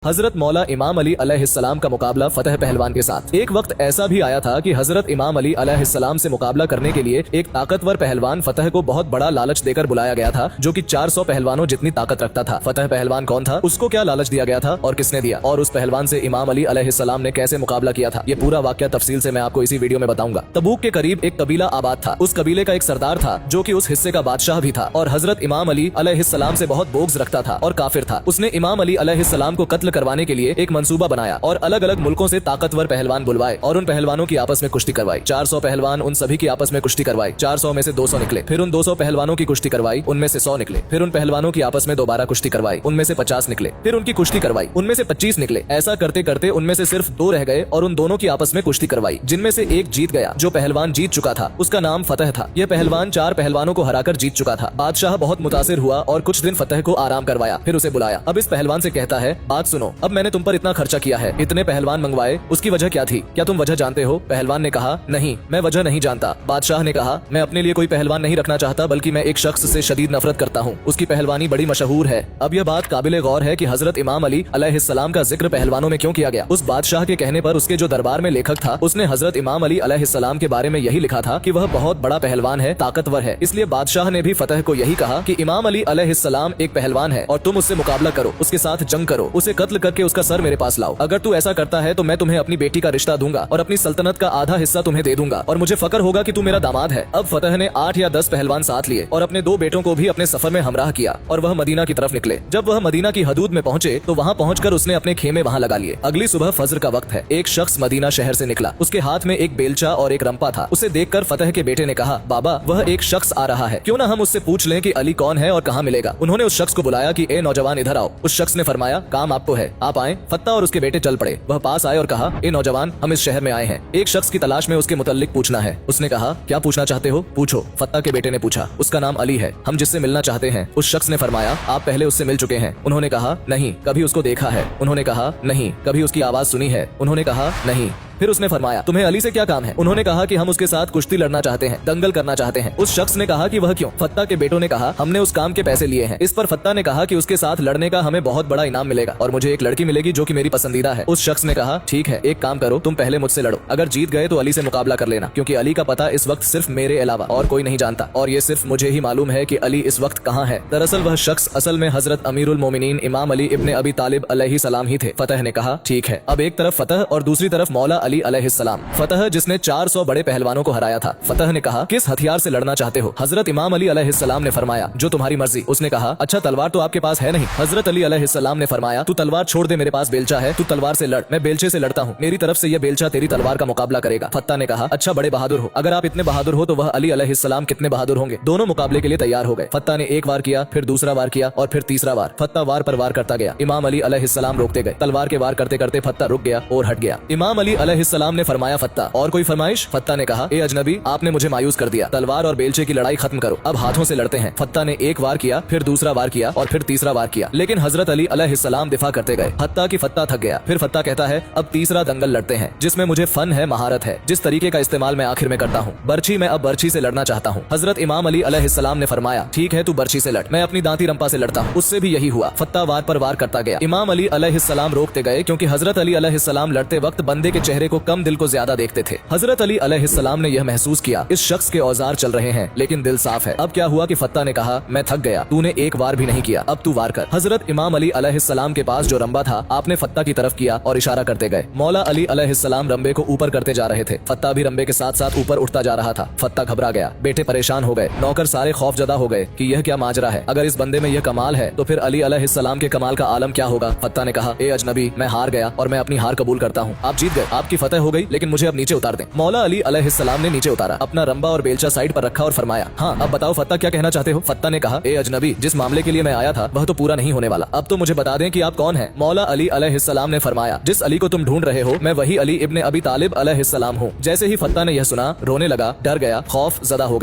हजरत मौला इमाम अली अलैहिस्सलाम का मुकाबला फतह पहलवान के साथ। एक वक्त ऐसा भी आया था कि हजरत इमाम अली अलैहिस्सलाम से मुकाबला करने के लिए एक ताकतवर पहलवान फतह को बहुत बड़ा लालच देकर बुलाया गया था, जो कि 400 पहलवानों जितनी ताकत रखता था। फतह पहलवान कौन था, उसको क्या लालच दिया गया था और किसने दिया, और उस पहलवान से इमाम अली अलैहिस्सलाम ने कैसे मुकाबला किया था, ये पूरा वाकया तफसील से मैं आपको इसी वीडियो में बताऊंगा। तबूक के करीब एक कबीला आबाद था। उस कबीले का एक सरदार था जो कि उस हिस्से का बादशाह भी था और हजरत इमाम अली अलैहिस्सलाम से बहुत बोग्ज रखता था और काफिर था। उसने इमाम अली अलैहिस्सलाम को कत्ल करवाने के लिए एक मंसूबा बनाया और अलग अलग मुल्कों से ताकतवर पहलवान बुलवाए और उन पहलवानों की आपस में कुश्ती करवाई। 400 पहलवान, उन सभी की आपस में कुश्ती करवाई। 400 में से 200 निकले, फिर उन 200 पहलवानों की कुश्ती करवाई, उनमें से 100 निकले, फिर उन पहलवानों की आपस में दोबारा कुश्ती करवाई, उनमें से 50 निकले, फिर उनकी कुश्ती करवाई, उनमें से 25 निकले। ऐसा करते करते उनमें से सिर्फ 2 रह गए और उन दोनों की आपस में कुश्ती करवाई, जिनमें से एक जीत गया। जो पहलवान जीत चुका था उसका नाम फतह था। यह पहलवान 4 पहलवानों को हराकर जीत चुका था। बादशाह बहुत मुतासिर हुआ और कुछ दिन फतह को आराम करवाया, फिर उसे बुलाया। अब इस पहलवान से कहता है, बात सुनो, अब मैंने तुम पर इतना खर्चा किया है, इतने पहलवान मंगवाए, उसकी वजह क्या थी, क्या तुम वजह जानते हो? पहलवान ने कहा, नहीं, मैं वजह नहीं जानता। बादशाह ने कहा, मैं अपने लिए कोई पहलवान नहीं रखना चाहता, बल्कि मैं एक शख्स से शदीद नफरत करता हूँ, उसकी पहलवानी बड़ी मशहूर है। अब यह बात काबिले गौर है कि हजरत इमाम अली अलैहिस्सलाम का जिक्र पहलवानों में क्यों किया गया। उस बादशाह के कहने पर उसके जो दरबार में लेखक था, उसने हजरत इमाम अली अलैहिस्सलाम के बारे में यही लिखा था कि वह बहुत बड़ा पहलवान है, ताकतवर है। इसलिए बादशाह ने भी फतह को यही कहा कि इमाम अली अलैहिस्सलाम एक पहलवान है और तुम उससे मुकाबला करो, उसके साथ जंग करो, उसे कत्ल करके उसका सर मेरे पास लाओ। अगर तू ऐसा करता है तो मैं तुम्हें अपनी बेटी का रिश्ता दूंगा और अपनी सल्तनत का आधा हिस्सा तुम्हें दे दूंगा और मुझे फक्र होगा कि तू मेरा दामाद है। अब फतह ने 8 या 10 पहलवान साथ लिए और अपने 2 बेटों को भी अपने सफर में हमराह किया और वह मदीना की तरफ निकले। जब वह मदीना की हदूद में पहुंचे तो वहां पहुंचकर उसने अपने खेमे वहां लगा लिए। अगली सुबह फजर का वक्त है। एक शख्स मदीना शहर से निकला, उसके हाथ में एक बेलचा और एक रंपा था। उसे देखकर फतह के बेटे ने कहा, बाबा, वह एक शख्स आ रहा है, क्यों ना हम उससे पूछ लें कि अली कौन है और कहाँ मिलेगा। उन्होंने उस शख्स को बुलाया कि ए नौजवान, इधर आओ। उस शख्स ने फरमाया, काम आपको है, आप आए। फत्ता और उसके बेटे चल पड़े। वह पास आए और कहा, ए नौजवान, हम इस शहर में आए हैं, एक शख्स की तलाश में उसके मुतल्लिक पूछना है। उसने कहा, क्या पूछना चाहते हो, पूछो। फत्ता के बेटे ने पूछा, उसका नाम अली है, हम जिससे मिलना चाहते हैं। उस शख्स ने फरमाया, आप पहले उससे मिल चुके हैं? उन्होंने कहा, नहीं। कभी उसको देखा है? उन्होंने कहा, नहीं। कभी उसकी आवाज सुनी है? उन्होंने कहा, नहीं। फिर उसने फरमाया, तुम्हें अली से क्या काम है? उन्होंने कहा कि हम उसके साथ कुश्ती लड़ना चाहते हैं, दंगल करना चाहते हैं। उस शख्स ने कहा कि वह क्यों? फत्ता के बेटों ने कहा, हमने उस काम के पैसे लिए हैं। इस पर फत्ता ने कहा कि उसके साथ लड़ने का हमें बहुत बड़ा इनाम मिलेगा और मुझे एक लड़की मिलेगी जो कि मेरी पसंदीदा है। उस शख्स ने कहा, ठीक है, एक काम करो, तुम पहले मुझसे लड़ो, अगर जीत गए तो अली से मुकाबला कर लेना, क्योंकि अली का पता इस वक्त सिर्फ मेरे अलावा और कोई नहीं जानता और ये सिर्फ मुझे ही मालूम है कि अली इस वक्त कहाँ है। दरअसल वह शख्स असल में हजरत अमीरुल मोमिनीन इमाम अली इब्ने अबी तालिब अलैहिस्सलाम ही थे। फतह ने कहा, ठीक है। अब एक तरफ फतह और दूसरी तरफ मौला अली अलैहिस्सलाम। फतह जिसने 400 बड़े पहलवानों को हराया था। फतह ने कहा, किस हथियार से लड़ना चाहते हो? हजरत इमाम अली अलैहिस्सलाम ने फरमाया, जो तुम्हारी मर्जी। उसने कहा, अच्छा, तलवार तो आपके पास है नहीं? हजरत अली अलैहिस्सलाम ने फरमाया, तू तलवार छोड़ दे, मेरे पास बेलचा है, तू तलवार से लड़, मैं बेलचे से लड़ता हूँ, मेरी तरफ से यह बेलचा तेरी तलवार का मुकाबला करेगा। फत्ता ने कहा, अच्छा, बड़े बहादुर हो, अगर आप इतने बहादुर हो तो वह अली अलैहिस्सलाम कितने बहादुर होंगे। दोनों मुकाबले के लिए तैयार हो गए। फत्ता ने एक वार किया, फिर दूसरा वार किया और फिर तीसरा वार। फत्ता वार पर वार करता गया, इमाम अली अलैहिस्सलाम रोकते गए। तलवार के वार करते करते फत्ता रुक गया और हट गया। इमाम अली अलैहिस्सलाम ने फरमाया, फत्ता, और कोई फरमाइश? फत्ता ने कहा, ए अजनबी, आपने मुझे मायूस कर दिया, तलवार और बेलचे की लड़ाई खत्म करो, अब हाथों से लड़ते हैं। फत्ता ने एक वार किया, फिर दूसरा वार किया और फिर तीसरा वार किया, लेकिन हजरत अली अलैहिस्सलाम दिफा करते गए, हत्ता कि फत्ता थक गया। फिर फत्ता कहता है, अब तीसरा दंगल लड़ते हैं, जिसमें मुझे फन है, महारत है, जिस तरीके का इस्तेमाल मैं आखिर में करता हूँ, बर्छी, मैं अब बर्छी से लड़ना चाहता हूँ। हजरत इमाम अली अलैहिस्सलाम ने फरमाया, ठीक है, तू बर्छी से लड़, मैं अपनी दांती रंपा से लड़ता हूँ। उससे भी यही हुआ, फत्ता वार पर वार करता गया। इमाम अली अलैहिस्सलाम रोकते गए, क्योंकि हजरत अली अलैहिस्सलाम लड़ते वक्त बंदे के चेहरे को कम, दिल को ज्यादा देखते थे। हजरत अली अलैहिस्सलाम ने यह महसूस किया, इस शख्स के औजार चल रहे हैं लेकिन दिल साफ है। अब क्या हुआ कि फत्ता ने कहा, मैं थक गया, तूने एक वार भी नहीं किया, अब तू वार कर। हजरत इमाम अली अलैहिस्सलाम के पास जो रंबा था, आपने फत्ता की तरफ किया और इशारा करते गए। मौला अली अलैहिस्सलाम रंबे को ऊपर करते जा रहे थे, फत्ता भी रंबे के साथ साथ ऊपर उठता जा रहा था। फत्ता घबरा गया, बेटे परेशान हो गए, नौकर सारे खौफजदा हो गए कि यह क्या माजरा है, अगर इस बंदे में यह कमाल है तो फिर अली अलैहिस्सलाम के कमाल का आलम क्या होगा। फत्ता ने कहा, ए अजनबी, मैं हार गया और मैं अपनी हार कबूल करता हूँ, आप जीत गए, आपकी फतह हो गई, लेकिन मुझे अब नीचे उतार दें। मौला अली अलैहिस्सलाम ने नीचे उतारा, अपना रंबा और बेलचा साइड पर रखा और फरमाया, हाँ, अब बताओ फत्ता, क्या कहना चाहते हो? फत्ता ने कहा, ए अजनबी, जिस मामले के लिए मैं आया था वह तो पूरा नहीं होने वाला, अब तो मुझे बता दें कि आप कौन हैं। मौला अली अलैहिस्सलाम ने फरमाया, जिस अली को तुम ढूंढ रहे हो, मैं वही अली इब्ने अबी तालिब अलैहिस्सलाम हूँ। जैसे ही फत्ता ने यह सुना, रोने लगा, डर गया, खौफ ज़दा हो गया।